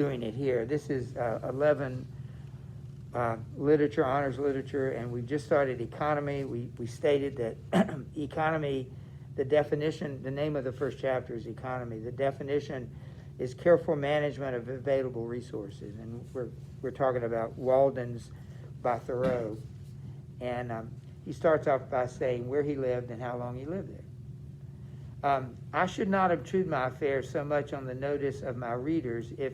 doing it here. This is 11 literature, honors literature, and we just started economy. We stated that economy, the definition, the name of the first chapter is economy. The definition is careful management of available resources, and we're talking about Walden's by Thoreau. And he starts off by saying where he lived and how long he lived there. I should not obtrude my affairs so much on the notice of my readers if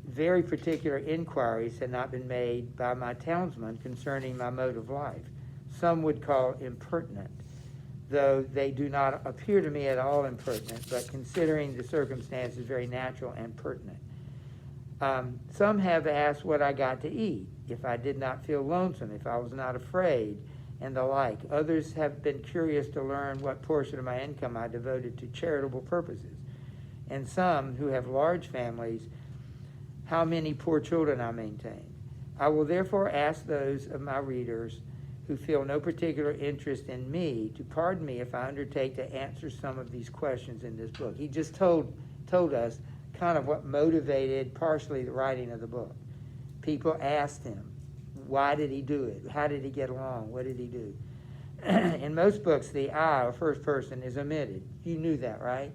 very particular inquiries had not been made by my townsmen concerning my mode of life. Some would call impertinent, though they do not appear to me at all impertinent, but considering the circumstances, very natural and pertinent. Some have asked what I got to eat, if I did not feel lonesome, if I was not afraid, and the like. Others have been curious to learn what portion of my income I devoted to charitable purposes. And some, who have large families, how many poor children I maintain. I will therefore ask those of my readers who feel no particular interest in me to pardon me if I undertake to answer some of these questions in this book. He just told us kind of what motivated partially the writing of the book. People asked him, why did he do it? How did he get along? What did he do? In most books, the I, or first person, is omitted. You knew that, right?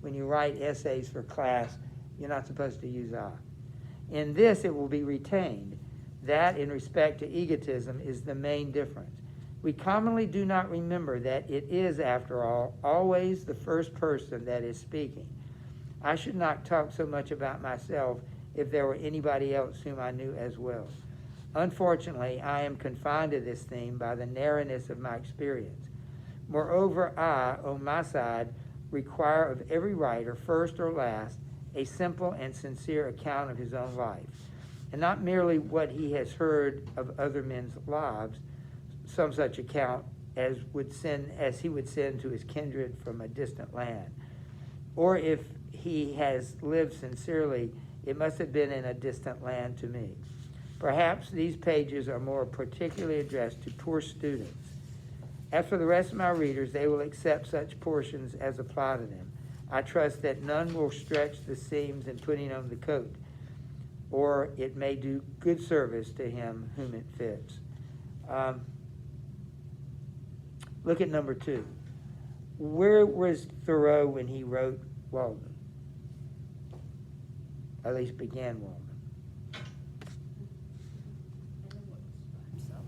When you write essays for class, you're not supposed to use I. In this, it will be retained. That, in respect to egotism, is the main difference. We commonly do not remember that it is, after all, always the first person that is speaking. I should not talk so much about myself if there were anybody else whom I knew as well. Unfortunately, I am confined to this theme by the narrowness of my experience. Moreover, I, on my side, require of every writer, first or last, a simple and sincere account of his own life, and not merely what he has heard of other men's lives, some such account as he would send to his kindred from a distant land. Or if he has lived sincerely, it must have been in a distant land to me. Perhaps these pages are more particularly addressed to poor students. As for the rest of my readers, they will accept such portions as apply to them. I trust that none will stretch the seams in putting on the coat, or it may do good service to him whom it fits. Look at number 2. Where was Thoreau when he wrote Walden? At least began Walden.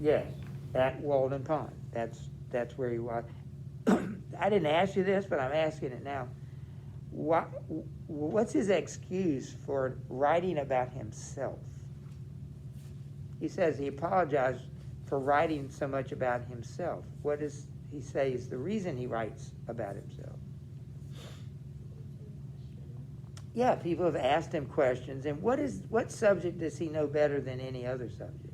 Yes, at Walden Pond. That's where he was. I didn't ask you this, but I'm asking it now. What's his excuse for writing about himself? He says he apologized for writing so much about himself. What does he say is the reason he writes about himself? Yeah, people have asked him questions, and what subject does he know better than any other subject?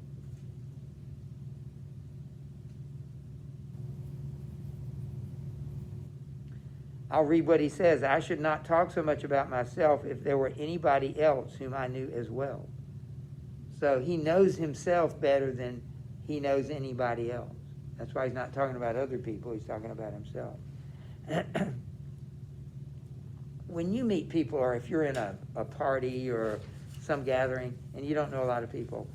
I'll read what he says. I should not talk so much about myself if there were anybody else whom I knew as well. So he knows himself better than he knows anybody else. That's why he's not talking about other people. He's talking about himself. When you meet people, or if you're in a party or some gathering and you don't know a lot of people,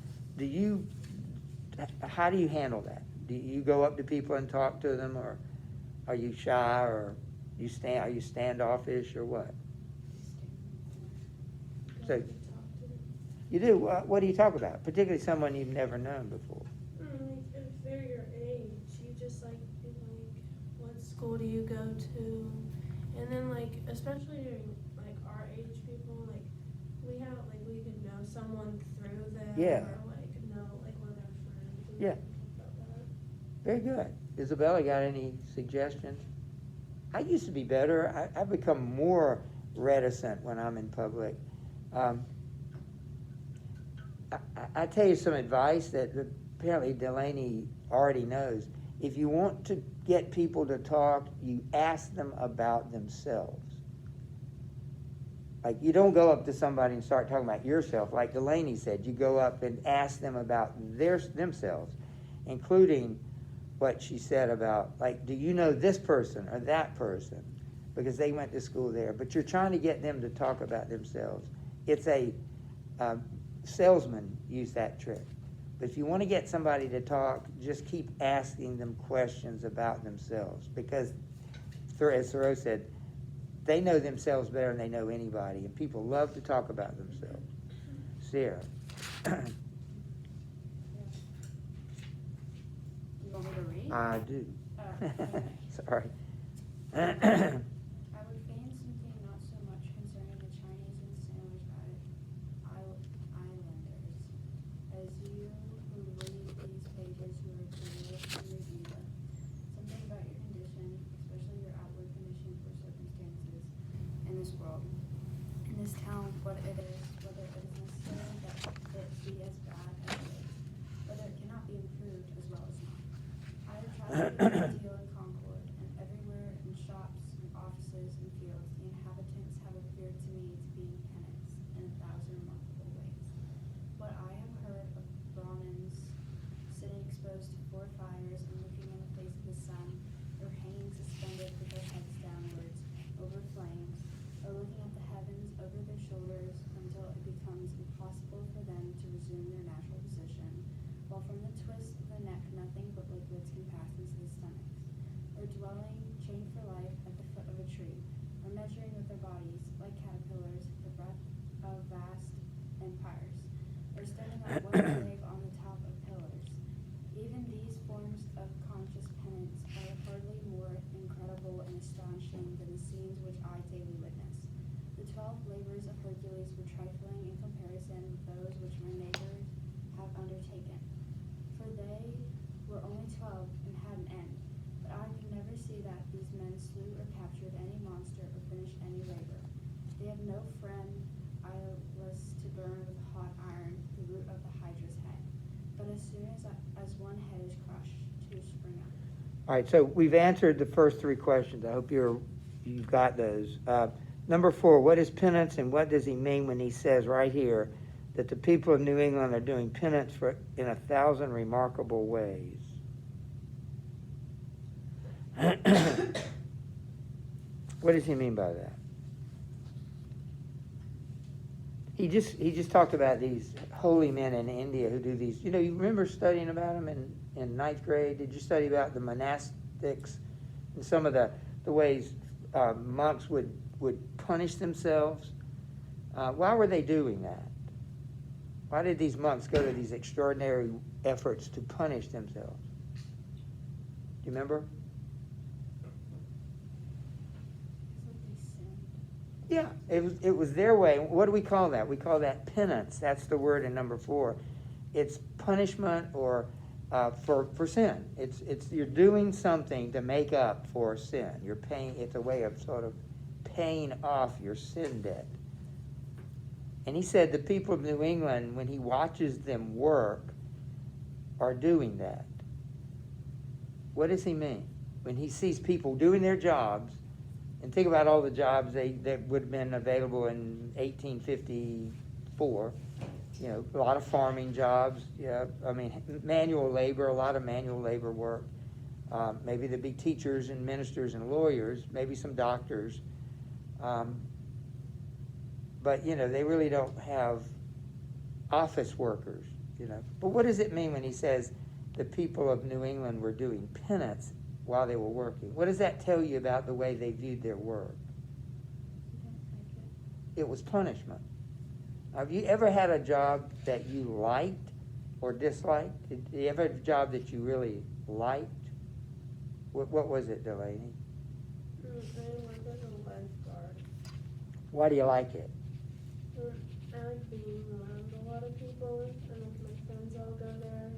how do you handle that? Do you go up to people and talk to them, or are you shy, or are you standoffish, or what? So you do. What do you talk about? Particularly someone you've never known before. Like if they're your age, you just like what school do you go to, and then especially during our age people, we could know someone through them. Yeah. Or know one of their friends. And Yeah. About that. Very good. Isabella, got any suggestions? I used to be better. I've become more reticent when I'm in public. I tell you some advice that apparently Delaney already knows. If you want to get people to talk, you ask them about themselves. You don't go up to somebody and start talking about yourself. Like Delaney said, you go up and ask them about themselves, including what she said about, do you know this person or that person? Because they went to school there. But you're trying to get them to talk about themselves. it's a salesman use that trick. But if you want to get somebody to talk, just keep asking them questions about themselves, because, as Thoreau said, they know themselves better than they know anybody, and people love to talk about themselves. Sarah. You want me to read? I do. Okay. Sorry. I would fain something not so much concerning the Chinese and Sandwich Islanders, as you who read these pages who are curious to review them. Something about your condition, especially your outward condition for circumstances in this world, in this town, what it is, whether it is necessary that it be as bad as it is, whether it cannot be improved as well as not. I have tried to deal in concord, and everywhere in shops and offices and fields, the inhabitants have appeared to me to be tenants in 1,000 remarkable ways. What I have heard of Brahmins sitting exposed to 4 fires and looking in the face of the sun, or hanging suspended with their heads downwards over flames, or looking at the heavens over their shoulders until it becomes impossible for them to resume their natural position, while from the twist of the neck nothing but liquids can pass into the stomachs, or dwelling, chained for life, at the foot of a tree, or measuring with their bodies, like caterpillars, the breadth of vast empires, or standing on one leg on the top of pillars. Even these forms of conscious penance are hardly more incredible and astonishing than the scenes which I daily witness. The 12 labors of Hercules were trifling in comparison with those which my neighbors have undertaken, for they were only 12 and had an end. But I could never see that these men slew or captured any monster or finished any labor. They have no friend eyeless to burn with hot iron the root of the hydra's head. But as soon as one head is crushed, 2 spring up. All right, so we've answered the first 3 questions. I hope you've got those. Number 4, what is penance, and what does he mean when he says right here that the people of New England are doing penance in 1,000 remarkable ways? What does he mean by that? He just talked about these holy men in India who do these. You remember studying about them in 9th grade? Did you study about the monastics and some of the ways monks would punish themselves? Why were they doing that? Why did these monks go to these extraordinary efforts to punish themselves? Do you remember? Yeah, it was their way. What do we call that? We call that penance. That's the word in number 4. It's punishment or for sin. It's you're doing something to make up for sin. You're paying. It's a way of sort of paying off your sin debt. And he said the people of New England, when he watches them work, are doing that. What does he mean? When he sees people doing their jobs, and think about all the jobs that would have been available in 1854, a lot of farming jobs, manual labor, a lot of manual labor work. Maybe there'd be teachers and ministers and lawyers, maybe some doctors. But, they really don't have office workers, But what does it mean when he says the people of New England were doing penance while they were working? What does that tell you about the way they viewed their work? It was punishment. Have you ever had a job that you liked or disliked? Did you ever have a job that you really liked? What was it, Delaney? I work as a lifeguard. Why do you like it? I like being around a lot of people, and my friends all go there,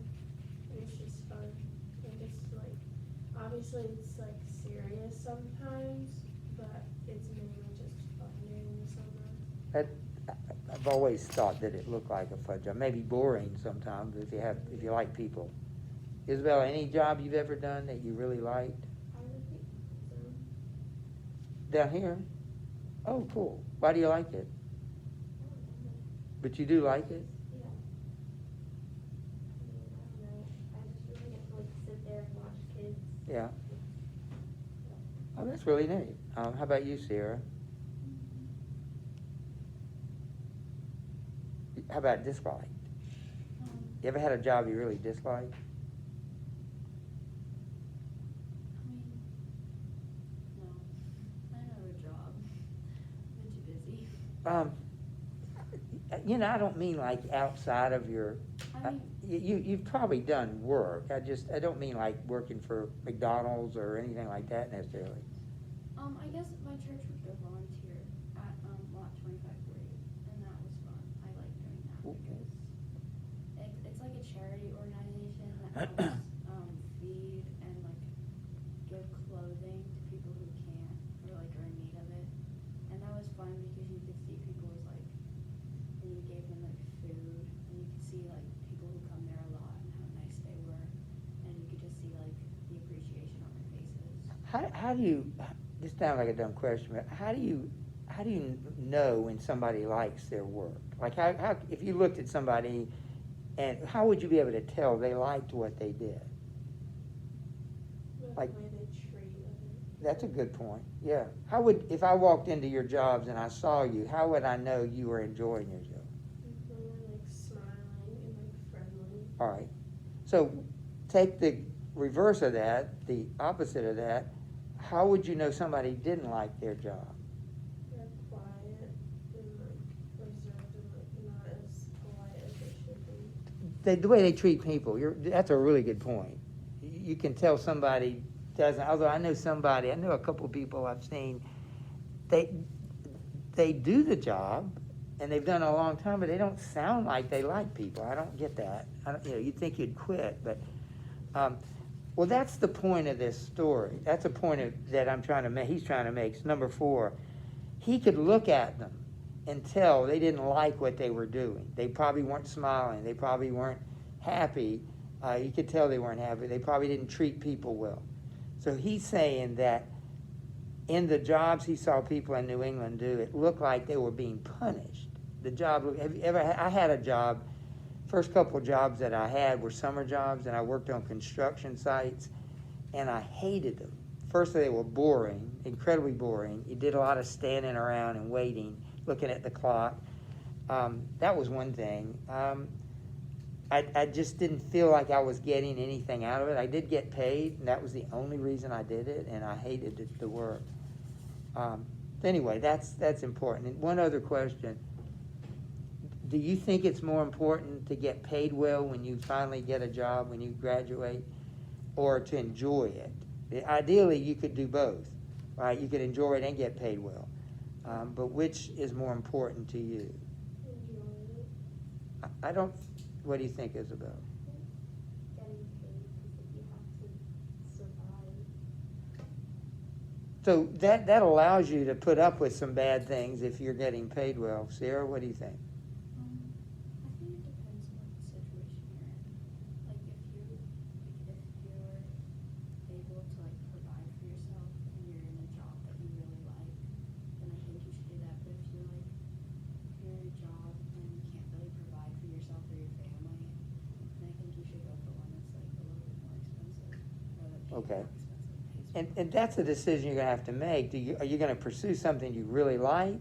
and it's just fun. Obviously it's serious sometimes, but it's mainly just fun during the summer. I've always thought that it looked like a fun job. Maybe boring sometimes if you like people. Isabel, any job you've ever done that you really liked? I would think so. Down here? Oh, cool. Why do you like it? But you do like it? Yeah. I don't know. I just really get to sit there and watch kids. Yeah. Oh, that's really neat. How about you, Sarah? how about disliked? You ever had a job you really disliked? I mean, no, I don't have a job. I'm too busy. I don't mean like outside of your, I mean, you've probably done work. I don't mean like working for McDonald's or anything like that necessarily. I guess my church would go volunteer at Lot 2540, and that was fun. I like doing that because it's like a charity organization that helps feed and like give clothing to people who can't or like are in need of it. And that was fun because you could see people's like when you gave them like food, and you could see like people who come there a lot and how nice they were, and you could just see like the appreciation on their faces. How do you, this sounds like a dumb question, but how do you know when somebody likes their work? Like how if you looked at somebody, and how would you be able to tell they liked what they did? The Like- way they treat others. That's a good point, yeah. How would, if I walked into your jobs and I saw you, how would I know you were enjoying your job? When they're like smiling and like friendly. All right, so take the reverse of that, the opposite of that. How would you know somebody didn't like their job? They're quiet and like reserved and like not as polite as they should be. The way they treat people, that's a really good point. You can tell somebody doesn't, although I know a couple of people I've seen, they do the job, and they've done it a long time, but they don't sound like they like people. I don't get that. You'd think you'd quit, but, well, that's the point of this story. That's a point that I'm trying to make, he's trying to make. It's number 4. He could look at them and tell they didn't like what they were doing. They probably weren't smiling. They probably weren't happy. You could tell they weren't happy. They probably didn't treat people well. So he's saying that in the jobs he saw people in New England do, it looked like they were being punished. The job, have you ever, I had a job, first couple jobs that I had were summer jobs, and I worked on construction sites, and I hated them. First, they were boring, incredibly boring. You did a lot of standing around and waiting, looking at the clock. That was one thing. I just didn't feel like I was getting anything out of it. I did get paid, and that was the only reason I did it, and I hated the work. Anyway, that's important. And one other question. Do you think it's more important to get paid well when you finally get a job, when you graduate, or to enjoy it? Ideally, you could do both, right? You could enjoy it and get paid well. But which is more important to you? Enjoy it. I don't, what do you think, Isabel? Getting paid because you have to survive. So that allows you to put up with some bad things if you're getting paid well. Sarah, what do you think? I think it depends on what situation you're in. Like if you're able to like provide for yourself and you're in a job that you really like, then I think you should do that. But if you're in a job and you can't really provide for yourself or your family, then I think you should go for one that's like a little bit more expensive or that pays Okay. more expensive. And that's a decision you're going to have to make. Are you going to pursue something you really like,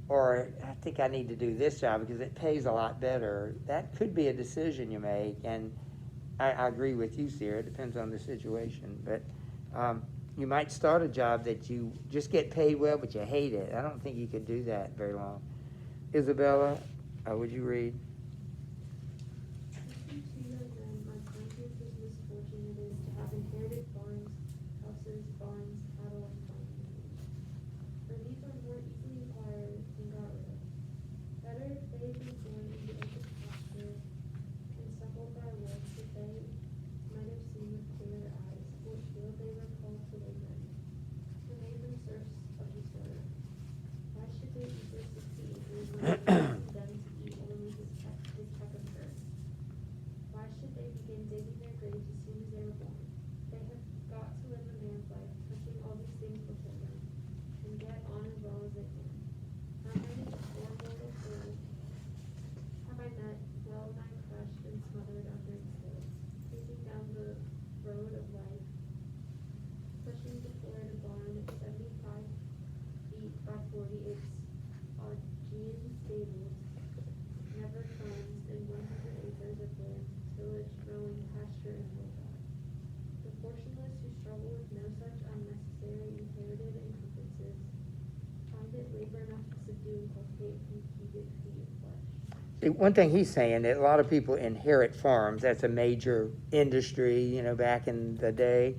or I think I need to do this job because it pays a lot better? That could be a decision you make, and I agree with you, Sarah. It depends on the situation. But you might start a job that you just get paid well, but you hate it. I don't think you could do that very long. Isabella, would you read? Listen to your men, my country, whose misfortune it is to have inherited farms, houses, barns, cattle, and farmland. For these are more easily acquired than got rid of. Better if they be born into open pasture, encircled by woods, that they might have seen with clearer eyes what field they were called to live in, and made them serfs of the soil. Why should they either succeed who is not them to eat only his peck of earth? Why should they begin digging their graves as soon as they were born? They have tillage, mowing, pasture, and hillside. The portionless who struggle with no such unnecessary inherited encumbrances find it labor enough to subdue and cultivate and keep it feet and flesh. One thing he's saying that a lot of people inherit farms. That's a major industry, back in the day.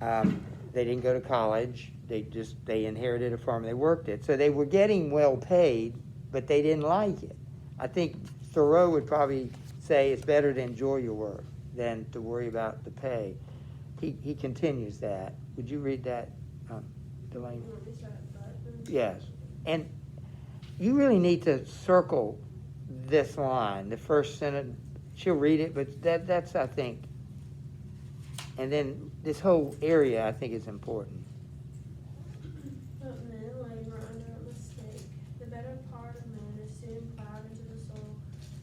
They didn't go to college. They inherited a farm. They worked it. So they were getting well paid, but they didn't like it. I think Thoreau would probably say it's better to enjoy your work than to worry about the pay. He continues that. Would you read that, Delaney? You want me to start at five? Yes. And you really need to circle this line, the first sentence. She'll read it, but that's, I think, and then this whole area, I think, is important. But men labor under a mistake. The better part of man is soon plowed into the soil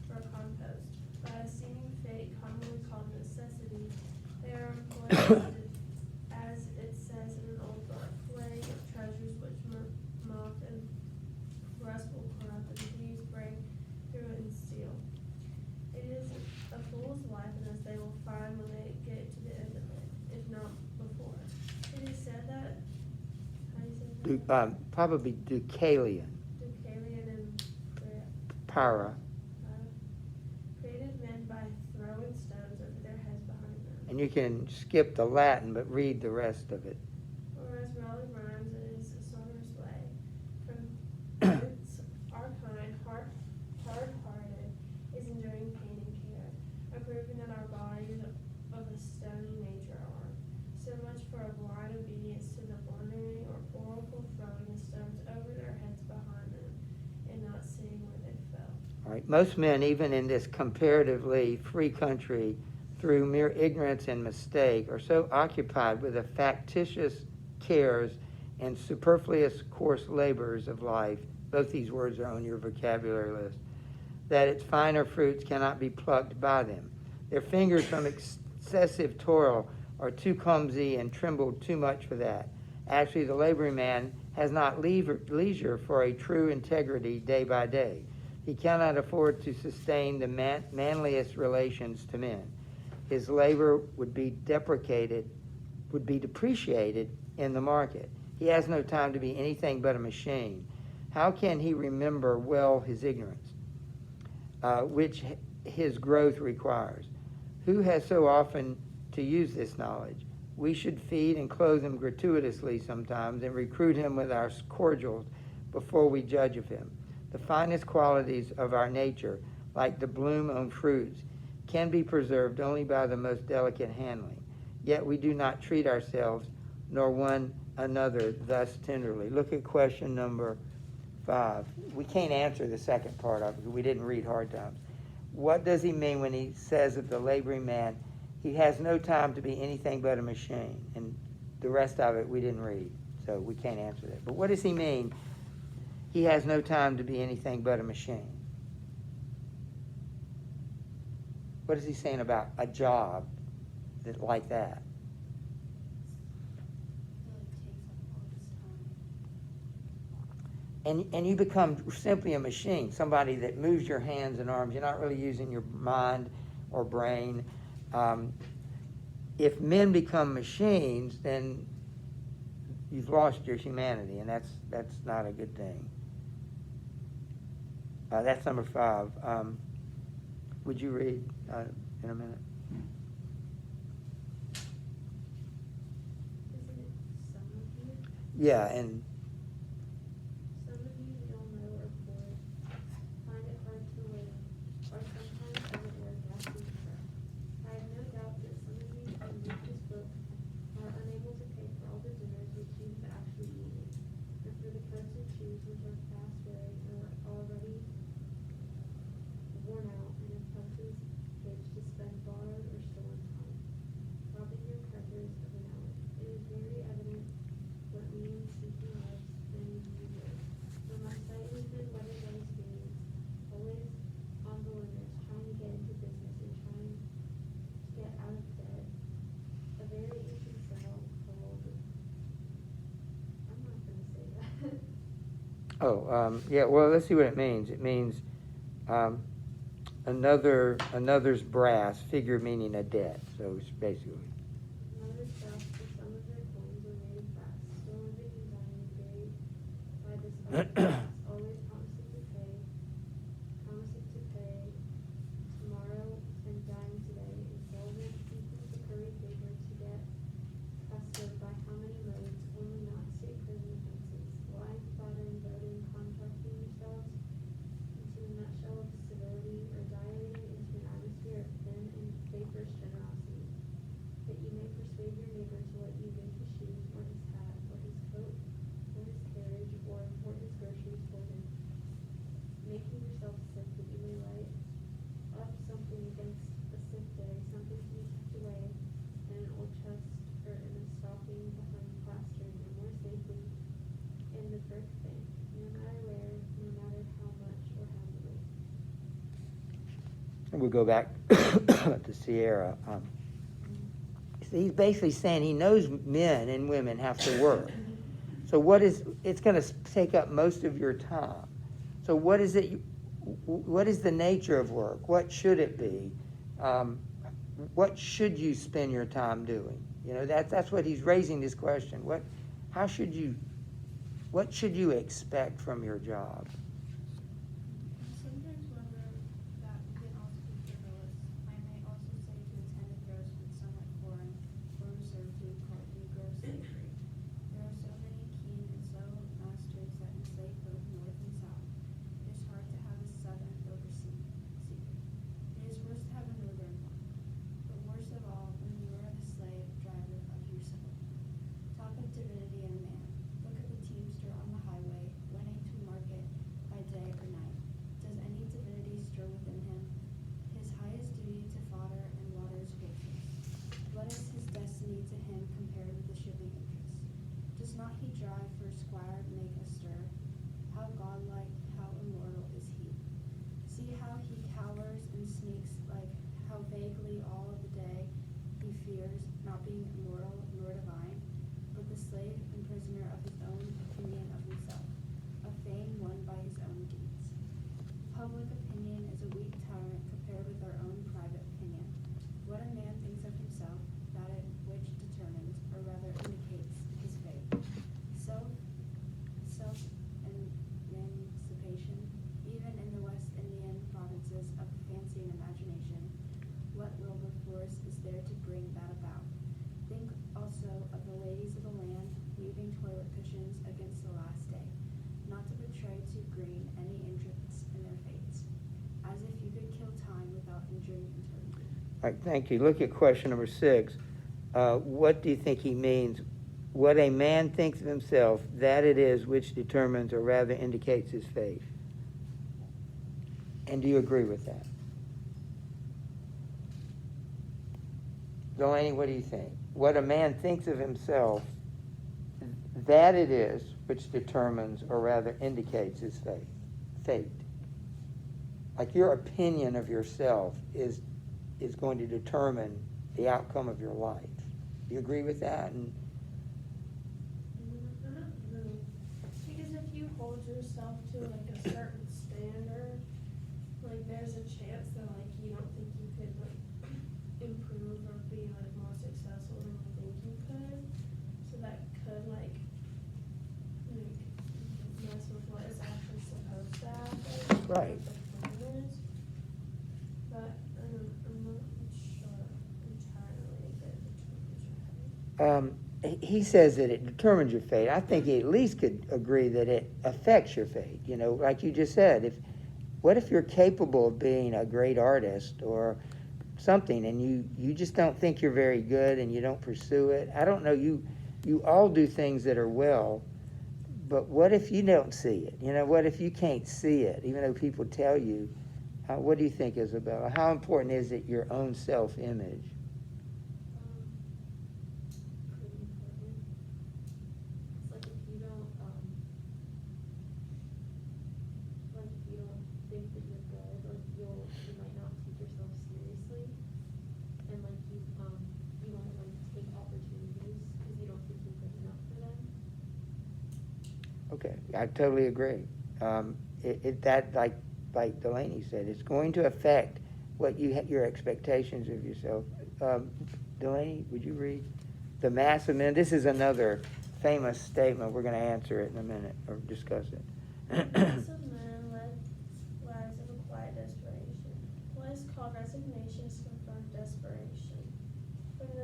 for a compost. By a seeming fate commonly called necessity, they are employed as it says in an old book, laying up treasures which moth and rust will corrupt and thieves break through and steal. It is a fool's life, and as they will find when they get to the end of it, if not before. It is said that, how do you say that? Probably Deucalion. Deucalion and Para. created men by throwing stones over their heads behind them. And you can skip the Latin, but read the rest of it. Or as Raleigh rhymes, it is a sonorous way. From its our kind, hard-hearted, is enduring pain and care, approving that our bodies of a stony nature are. So much for a blind obedience to the blundering or oracle throwing the stones over their heads behind them, and not seeing where they fell. All right. Most men, even in this comparatively free country, through mere ignorance and mistake, are so occupied with the factitious cares and superfluous coarse labors of life, both these words are on your vocabulary list, that its finer fruits cannot be plucked by them. Their fingers from excessive toil are too clumsy and tremble too much for that. Actually, the laboring man has not leisure for a true integrity day by day. He cannot afford to sustain the manliest relations to men. His labor would be depreciated in the market. He has no time to be anything but a machine. How can he remember well his ignorance, which his growth requires? Who has so often to use this knowledge? We should feed and clothe him gratuitously sometimes and recruit him with our cordials before we judge of him. The finest qualities of our nature, like the bloom on fruits, can be preserved only by the most delicate handling. Yet we do not treat ourselves nor one another thus tenderly. Look at question number 5. We can't answer the second part of it because we didn't read Hard Times. What does he mean when he says of the laboring man, he has no time to be anything but a machine? And the rest of it we didn't read, so we can't answer that. But what does he mean, he has no time to be anything but a machine? What is he saying about a job like that? And you become simply a machine, somebody that moves your hands and arms. You're not really using your mind or brain. If men become machines, then you've lost your humanity, and that's not a good thing. That's number 5. Would you read in a minute? Isn't it some of you? Yeah, and Some of you we all know are poor, find it hard to live, or sometimes have it work out being poor. I have no doubt that some of you who read this book are unable to pay for all the dinners which you have actually eaten, and for the coats and shoes which are fast wearing and are already worn out, and in places which to spend borrowed or stolen time, robbing your treasures of an hour. It is very evident what means seeking lives many of you live. From my sight has been weather days days, always on the limits, trying to get into business and trying to get out of debt. A very ancient cell called, I'm not gonna say that. yeah, well, let's see what it means. It means another's brass, figure meaning a debt, so it's basically. Another stuff, for some of their coins were made of brass, still living and dying, buried by this other class, always promising to pay tomorrow and dying today, insolvent, seeking to curry favor to get trusted by how many modes, only not state prison offenses, lying, flattering, voting, contracting yourselves into a nutshell of civility, or dilating into an atmosphere of thin and vaporous generosity, that you may persuade your neighbor to let you make his shoes, or his hat, or his coat, or his carriage, or import his groceries for him, making yourself sick that you may lay up something against a sick day, something to be tucked away in an old chest or in a stocking behind plastering, and more safely in the brick bank, no matter where, no matter how much or how little. And we'll go back to Sierra. He's basically saying he knows men and women have to work. So it's going to take up most of your time. So what is the nature of work? What should it be? What should you spend your time doing? You know, that's what he's raising this question. What should you expect from your job? Sometimes whenever that we can also be frivolous, I may also say to attend a gross but somewhat foreign form of servitude called Negro slavery. There are so many keen and slow masters that enslave both north and south. It is hard to have a southern overseer. It is worse to have a northern one. But worst of all, when you are the slave driver of yourself. Talk of divinity in a man. Look at the teamster on the highway, winning to market by day or night. Does any divinity stir within him? His highest duty to fodder and water his horses. What is his destiny to him compared with the shipping interest? Does not he drive for a squire make a stir? How godlike, how immortal is he? See how he cowers and sneaks, like how vaguely all of the day he fears, not being immortal nor divine, but the slave and prisoner of his own opinion of himself, a fame won by his own deeds. Public opinion is a weak tyrant compared with our own private opinion. What a man thinks of himself, that it which determines, or rather indicates, his fate. Self-emancipation, even in the West Indian provinces of fancy and imagination, what Wilberforce is there to bring that about? Think also of the ladies of the land weaving toilet cushions against the last day, not to betray too green any interest in their fates, as if you could kill time without injuring eternity. All right, thank you. Look at question number 6. What do you think he means? What a man thinks of himself, that it is which determines or rather indicates his fate. And do you agree with that? Delaney, what do you think? What a man thinks of himself, that it is which determines or rather indicates his fate. Like your opinion of yourself is going to determine the outcome of your life. Do you agree with that? And I don't know. Because if you hold yourself to like a certain standard, like there's a chance that like you don't think you could like improve or be like more successful than you think you could. So that could like mess with what is actually supposed to happen. Right. What the plan is. But I'm not sure entirely that determines your fate. he says that it determines your fate. I think he at least could agree that it affects your fate. You know, like you just said, what if you're capable of being a great artist or something, and you just don't think you're very good and you don't pursue it? I don't know. You all do things that are well, but what if you don't see it? You know, what if you can't see it, even though people tell you? What do you think, Isabella? How important is it your own self-image? Pretty important. It's like if you don't think that you're good, like you might not take yourself seriously, and like you won't like take opportunities because you don't think you're good enough for them. Okay, I totally agree. That like like Delaney said, it's going to affect what your expectations of yourself. Delaney, would you read? The mass of men, this is another famous statement. We're going to answer it in a minute or discuss it. The mass of men led lives of a quiet desperation. What is called resignation is confirmed desperation. From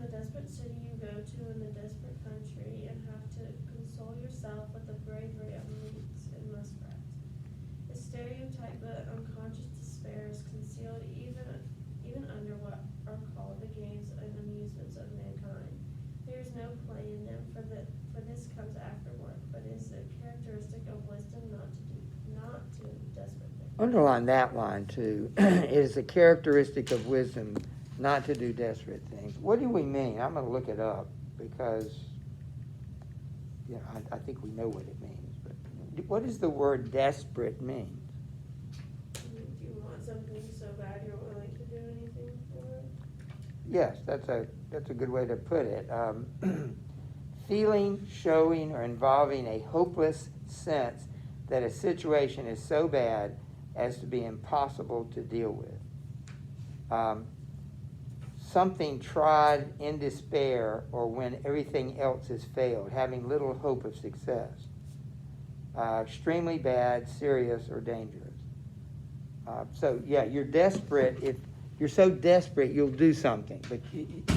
the desperate city you go to in the desperate country and have to console yourself with the bravery of newts and muskrats. The stereotype but unconscious despair is concealed even under what are called the games and amusements of mankind. There is no play in them, for this comes after work, but is a characteristic of wisdom not to do desperate things. Underline that line too. It is a characteristic of wisdom not to do desperate things. What do we mean? I'm going to look it up because I think we know what it means. But what does the word desperate mean? Do you want something so bad you're willing to do anything for it? Yes, that's a good way to put it. Feeling, showing, or involving a hopeless sense that a situation is so bad as to be impossible to deal with. Something tried in despair or when everything else has failed, having little hope of success. Extremely bad, serious, or dangerous. You're desperate. If you're so desperate, you'll do something. But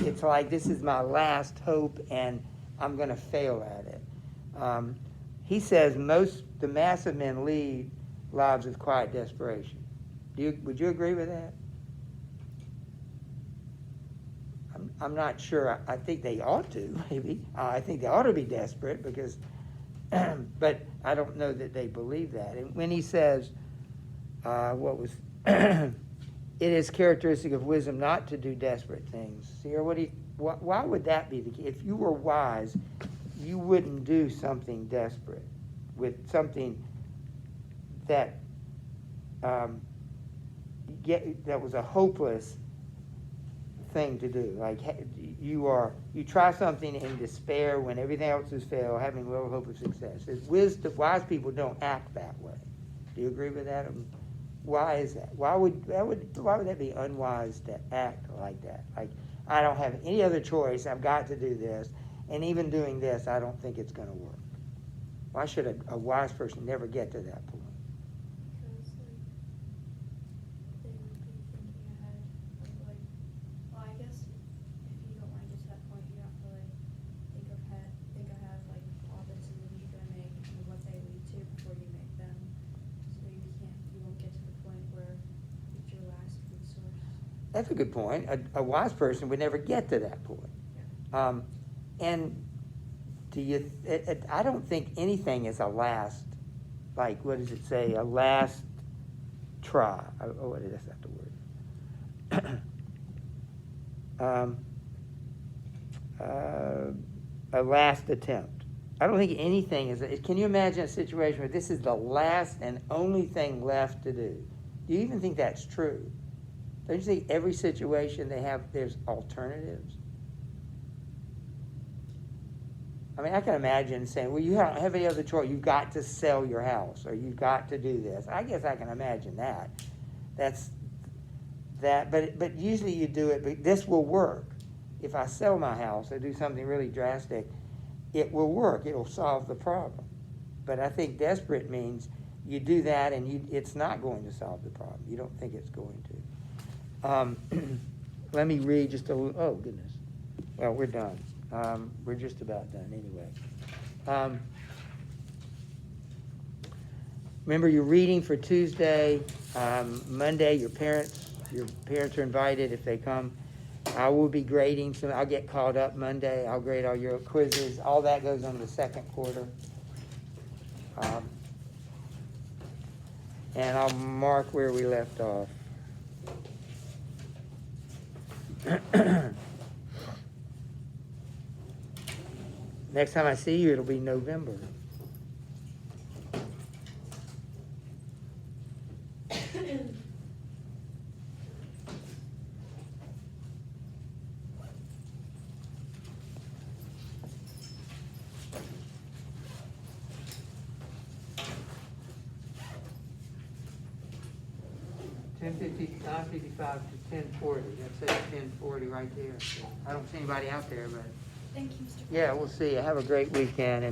it's like, this is my last hope, and I'm going to fail at it. He says the mass of men lead lives of quiet desperation. Would you agree with that? I'm not sure. I think they ought to, maybe. I think they ought to be desperate because, but I don't know that they believe that. And when he says, it is characteristic of wisdom not to do desperate things. Sierra, why would that be the key? If you were wise, you wouldn't do something desperate with something that that was a hopeless thing to do. Like you try something in despair when everything else has failed, having little hope of success. Wise people don't act that way. Do you agree with that? Why is that? Why would that be unwise to act like that? Like, I don't have any other choice. I've got to do this, and even doing this, I don't think it's going to work. Why should a wise person never get to that point? Because they would be thinking ahead of well, I guess if you don't want to get to that point, you have to think ahead all the decisions you're going to make and what they lead to before you make them. So you won't get to the point where it's your last resource. That's a good point. A wise person would never get to that point. Yeah. And I don't think anything is a last, like, what does it say? A last try. What is that the word? A last attempt. I don't think anything is. Can you imagine a situation where this is the last and only thing left to do? Do you even think that's true? Don't you think every situation there's alternatives? I mean, I can imagine saying, well, you don't have any other choice. You've got to sell your house, or you've got to do this. I guess I can imagine that. That's that, but usually you do it, but this will work. If I sell my house or do something really drastic, it will work. It'll solve the problem. But I think desperate means you do that and it's not going to solve the problem. You don't think it's going to. Let me read just a little. Oh, goodness. Well, we're done. We're just about done anyway. Remember, you're reading for Tuesday. Monday, your parents are invited if they come. I will be grading, so I'll get caught up Monday. I'll grade all your quizzes. All that goes on the second quarter. And I'll mark where we left off. Next time I see you, it'll be November. 9:55 to 10:40. That says 10:40 right there. I don't see anybody out there, but, Thank you, Mr. yeah, we'll see you. Have a great weekend. And